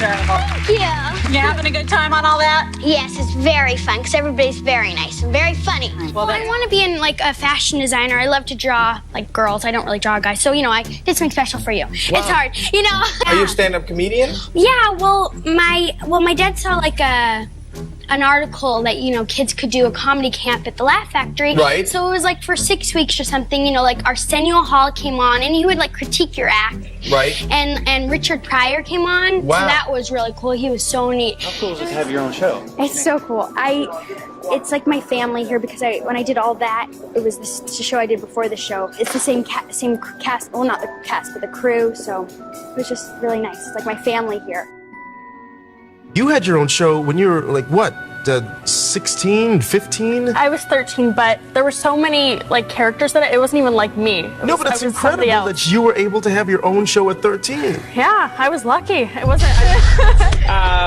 terrible. Yeah. You having a good time on all that? Yes, it's very fun because everybody's very nice and very funny. Well, I want to be in like a fashion designer. I love to draw like girls. I don't really draw guys. So, I did something special for you. Wow. It's hard, Are you a stand-up comedian? Yeah, well, my dad saw like an article that, kids could do a comedy camp at the Laugh Factory. Right. So it was like for 6 weeks or something, like Arsenio Hall came on and he would like critique your act. Right. And Richard Pryor came on. Wow. So that was really cool. He was so neat. How cool is it to have your own show? It's so cool. It's like my family here because when I did all that, it was the show I did before the show. It's the same cast, well, not the cast, but the crew. So it was just really nice. It's like my family here. You had your own show when you were like what, 16, 15? I was 13, but there were so many like characters that it wasn't even like me. No, but it's incredible that you were able to have your own show at 13. Yeah, I was lucky. It wasn't.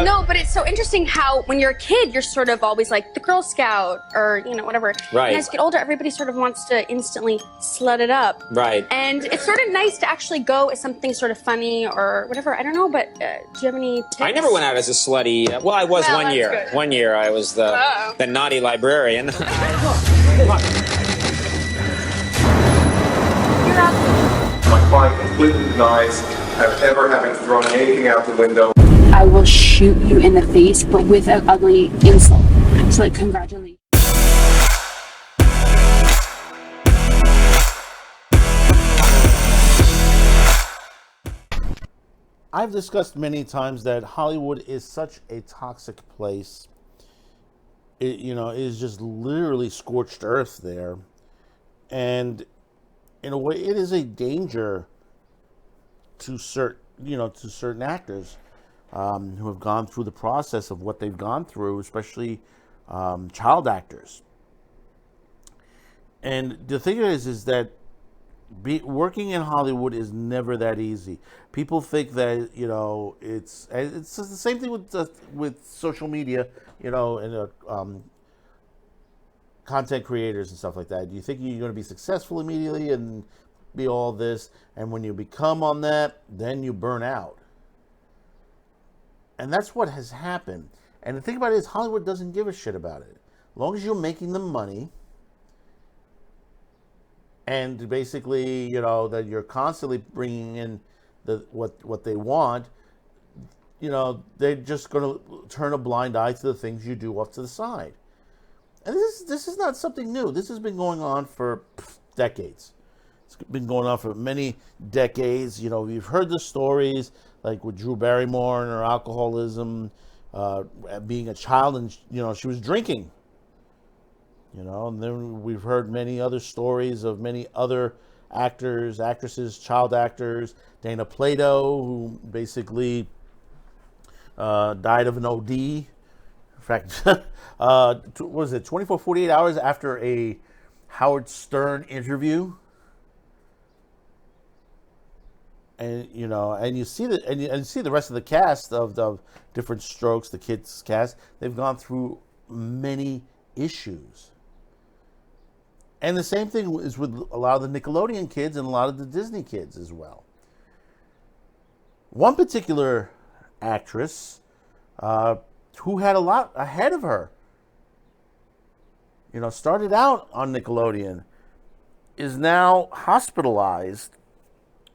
No, but it's so interesting how when you're a kid, you're sort of always like the Girl Scout or, whatever. Right. And as you get older, everybody sort of wants to instantly slut it up. Right. And it's sort of nice to actually go as something sort of funny or whatever. I don't know, but do you have any tips? I never went out as a slutty. Well, I was one that's year. good. One year I was the naughty librarian. My client completely denies ever having thrown anything out the window. I will shoot you in the face, but with an ugly insult. So, like, congratulations. I've discussed many times that Hollywood is such a toxic place. It is just literally scorched earth there. And in a way, it is a danger to certain actors who have gone through the process of what they've gone through, especially child actors. And the thing is that working in Hollywood is never that easy. People think that it's the same thing with social media, and content creators and stuff like that. You think you're going to be successful immediately and be all this, and when you become on that, then you burn out. And that's what has happened. And the thing about it is, Hollywood doesn't give a shit about it. As long as you're making them money, and basically, that you're constantly bringing in what they want, they're just going to turn a blind eye to the things you do off to the side. And this is not something new. This has been going on for decades. It's been going on for many decades. You've heard the stories, like with Drew Barrymore and her alcoholism, being a child, and she was drinking. And then we've heard many other stories of many other actors, actresses, child actors. Dana Plato, who basically died of an OD. In fact, what was it, 24, 48 hours after a Howard Stern interview? And and you see the rest of the cast of the Different Strokes, the kids cast. They've gone through many issues. And the same thing is with a lot of the Nickelodeon kids and a lot of the Disney kids as well. One particular actress who had a lot ahead of her, started out on Nickelodeon, is now hospitalized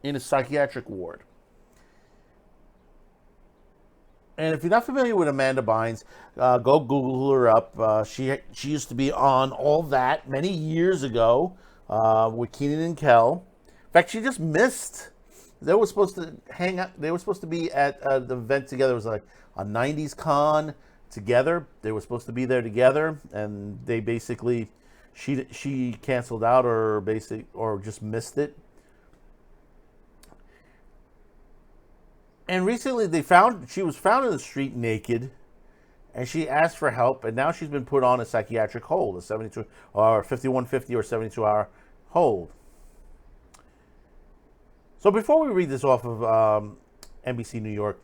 in a psychiatric ward. And if you're not familiar with Amanda Bynes, go Google her up. She used to be on All That many years ago with Keenan and Kel. In fact, she just missed. They were supposed to hang out. They were supposed to be at the event together. It was like a 90s con together. They were supposed to be there together, and they basically, she canceled out or just missed it. And recently she was found in the street naked, and she asked for help, and now she's been put on a psychiatric hold, a 72 or 5150 or 72-hour hold. So before we read this off of NBC New York,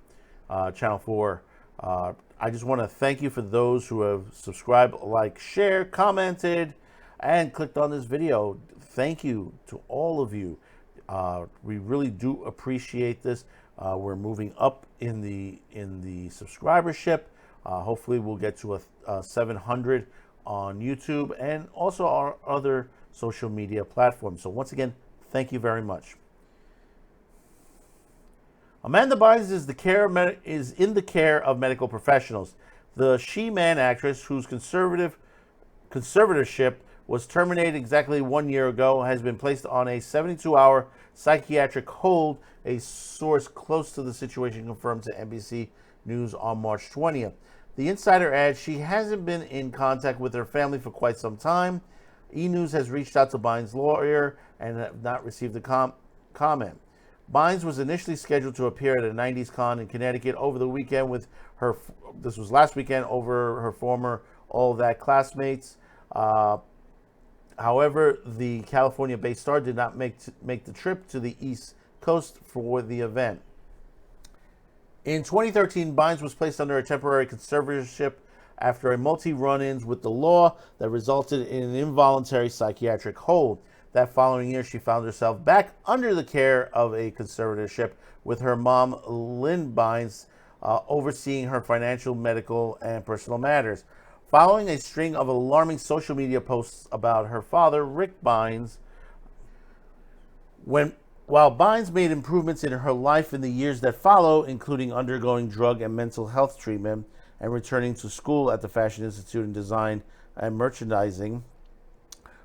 Channel 4, I just want to thank you for those who have subscribed, liked, shared, commented, and clicked on this video. Thank you to all of you. We really do appreciate this. We're moving up in the subscribership. Hopefully, we'll get to a 700 on YouTube and also our other social media platforms. So once again, thank you very much. Amanda Bynes is in the care of medical professionals. The She-Man actress, whose conservatorship was terminated exactly 1 year ago, has been placed on a 72-hour psychiatric hold, a source close to the situation confirmed to NBC News on March 20th. The insider adds she hasn't been in contact with her family for quite some time. E! News has reached out to Bynes' lawyer and have not received a comment. Bynes was initially scheduled to appear at a 90s con in Connecticut over the weekend with her, this was last weekend, over her former All That classmates. However, the California-based star did not make the trip to the East Coast for the event. In 2013, Bynes was placed under a temporary conservatorship after a multi-run-ins with the law that resulted in an involuntary psychiatric hold. That following year, she found herself back under the care of a conservatorship with her mom, Lynn Bynes, overseeing her financial, medical, and personal matters. Following a string of alarming social media posts about her father, Rick Bynes, while Bynes made improvements in her life in the years that follow, including undergoing drug and mental health treatment and returning to school at the Fashion Institute in Design and Merchandising,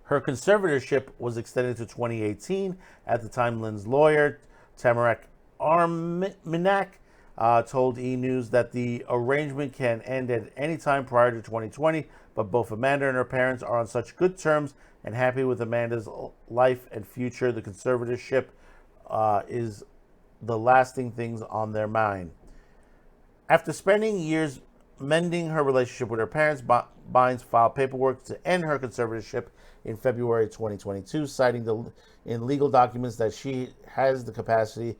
her conservatorship was extended to 2018. At the time, Lynn's lawyer, Tamarack Arminac, told E! News that the arrangement can end at any time prior to 2020, but both Amanda and her parents are on such good terms and happy with Amanda's life and future. The conservatorship is the lasting things on their mind. After spending years mending her relationship with her parents, Bynes filed paperwork to end her conservatorship in February 2022, citing in legal documents that she has the capacity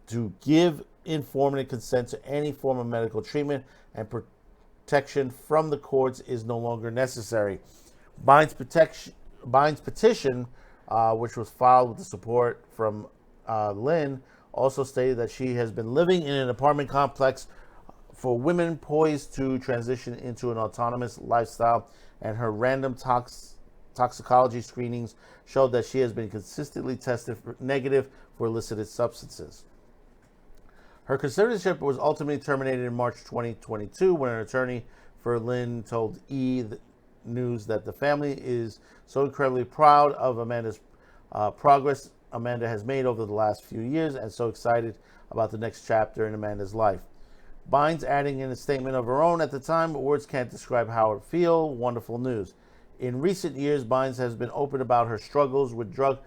to give informative consent to any form of medical treatment and protection from the courts is no longer necessary. Bynes' petition, which was filed with the support from Lynn, also stated that she has been living in an apartment complex for women poised to transition into an autonomous lifestyle, and her random toxicology screenings showed that she has been consistently tested negative for illicit substances. Her conservatorship was ultimately terminated in March 2022 when an attorney for Lynn told E! News that the family is so incredibly proud of Amanda's progress Amanda has made over the last few years and so excited about the next chapter in Amanda's life. Bynes adding in a statement of her own at the time, words can't describe how it feels. Wonderful news. In recent years, Bynes has been open about her struggles with drug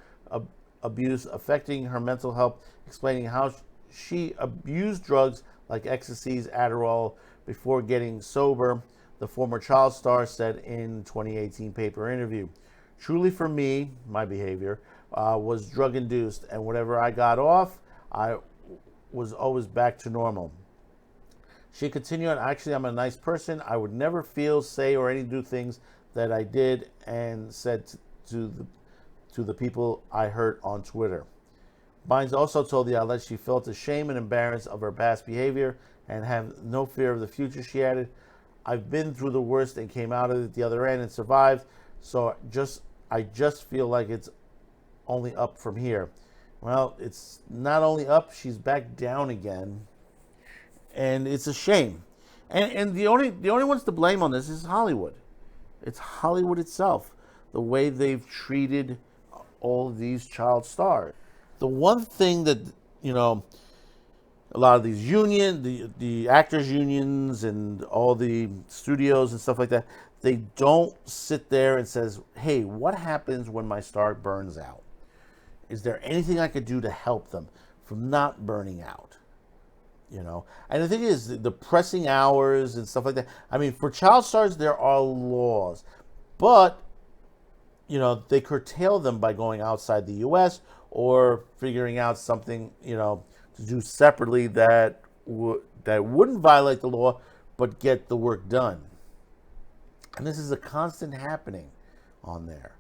abuse affecting her mental health, explaining how she abused drugs like ecstasies, Adderall, before getting sober, the former child star said in 2018 paper interview. Truly for me, my behavior was drug-induced, and whenever I got off, I was always back to normal. She continued, actually, I'm a nice person. I would never feel, say, or any do things that I did and said to the people I hurt on Twitter. Bynes also told the outlet she felt ashamed and embarrassed of her past behavior and have no fear of the future. She added, I've been through the worst and came out of it the other end and survived, so I just feel like it's only up from here. Well, it's not only up, she's back down again, and it's a shame. And the only ones to blame on this is Hollywood. It's Hollywood itself, the way they've treated all of these child stars. The one thing that, you know, a lot of these the actors unions and all the studios and stuff like that, they don't sit there and says, hey, what happens when my star burns out? Is there anything I could do to help them from not burning out? You know, and the thing is, the pressing hours and stuff like that. I mean, for child stars, there are laws, but, you know, they curtail them by going outside the U.S. or figuring out something, you know, to do separately that wouldn't violate the law, but get the work done. And this is a constant happening on there.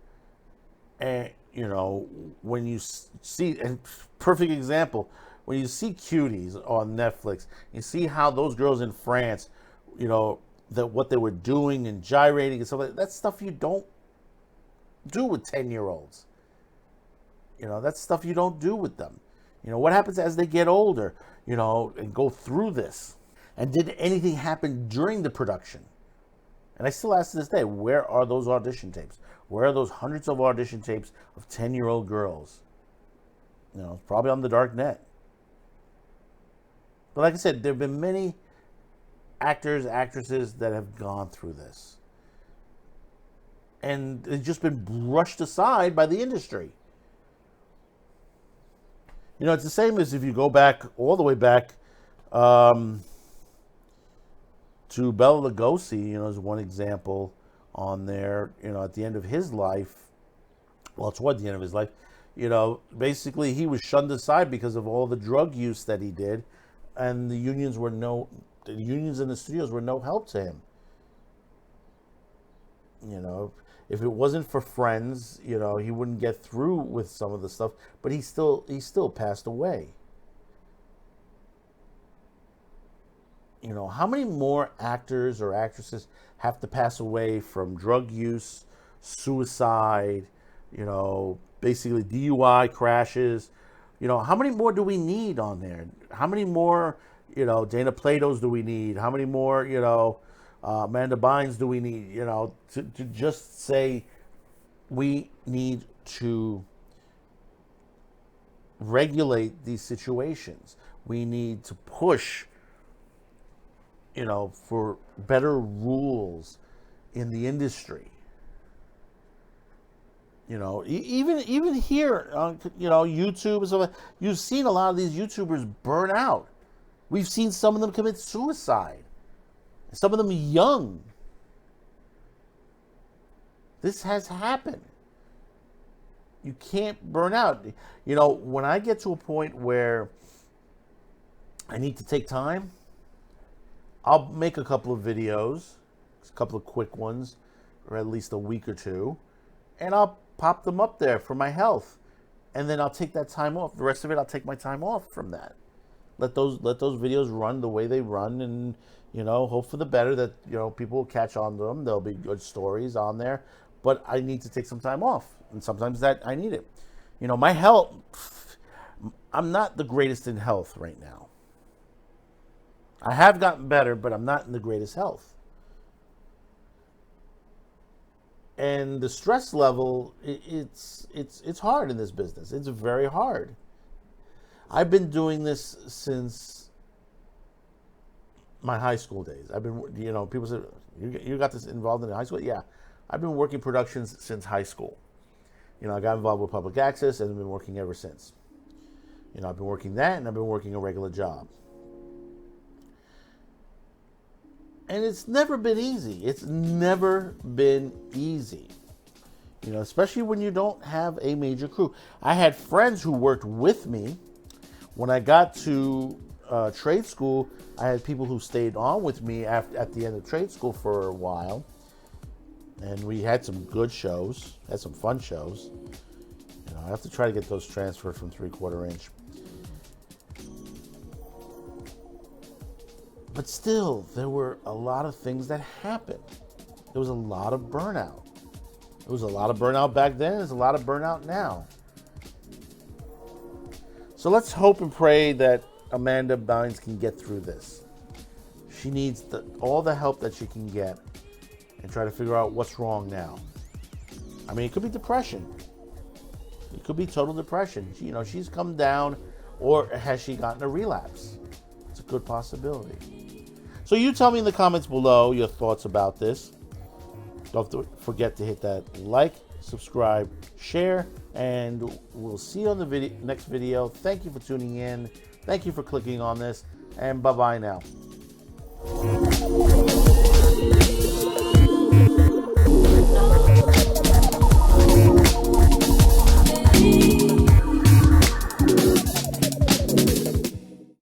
And, you know, when you see, and perfect example, when you see Cuties on Netflix, you see how those girls in France, you know, that what they were doing and gyrating and stuff like that. That's stuff you don't do with 10-year-olds. You know, that's stuff you don't do with them. You know, what happens as they get older, you know, and go through this? And did anything happen during the production? And I still ask to this day, where are those audition tapes? Where are those hundreds of audition tapes of 10-year-old girls? You know, probably on the dark net. But like I said, there have been many actors, actresses that have gone through this. And it's just been brushed aside by the industry. You know, it's the same as if you go back, all the way back to Bela Lugosi, you know, as one example on there, you know, at the end of his life, well, toward the end of his life, you know, basically he was shunned aside because of all the drug use that he did, and the unions in the studios were no help to him. You know, if it wasn't for friends, you know, he wouldn't get through with some of the stuff, but he still passed away. You know, how many more actors or actresses have to pass away from drug use, suicide, you know, basically DUI crashes? You know, how many more do we need on there? How many more, you know, Dana Platos do we need? How many more, you know, Amanda Bynes do we need, you know, to just say we need to regulate these situations. We need to push, you know, for better rules in the industry. You know, even here on, you know, YouTube and stuff, you've seen a lot of these YouTubers burn out. We've seen some of them commit suicide. Some of them young. This has happened. You can't burn out. You know, when I get to a point where I need to take time, I'll make a couple of videos, a couple of quick ones, or at least a week or two, and I'll pop them up there for my health. And then I'll take that time off. The rest of it, I'll take my time off from that. Let those videos run the way they run, and, you know, hope for the better that, you know, people will catch on to them. There'll be good stories on there, but I need to take some time off, and sometimes that I need it. You know, my health, I'm not the greatest in health right now. I have gotten better, but I'm not in the greatest health. And the stress level, it's hard in this business. It's very hard. I've been doing this since my high school days. I've been, you know, people say, you got this involved in high school? Yeah. I've been working productions since high school. You know, I got involved with public access and I've been working ever since. You know, I've been working that and I've been working a regular job. And it's never been easy. It's never been easy. You know, especially when you don't have a major crew. I had friends who worked with me. When I got to trade school, I had people who stayed on with me at the end of trade school for a while. And we had some good shows, had some fun shows. You know, I have to try to get those transferred from 3/4 inch. But still, there were a lot of things that happened. There was a lot of burnout. There was a lot of burnout back then. There's a lot of burnout now. So let's hope and pray that Amanda Bynes can get through this. She needs all the help that she can get and try to figure out what's wrong now. I mean, it could be depression. It could be total depression. You know, she's come down, or has she gotten a relapse? It's a good possibility. So you tell me in the comments below your thoughts about this. Don't forget to hit that like, subscribe, share, and we'll see you on the next video. Thank you for tuning in. Thank you for clicking on this, and bye-bye now.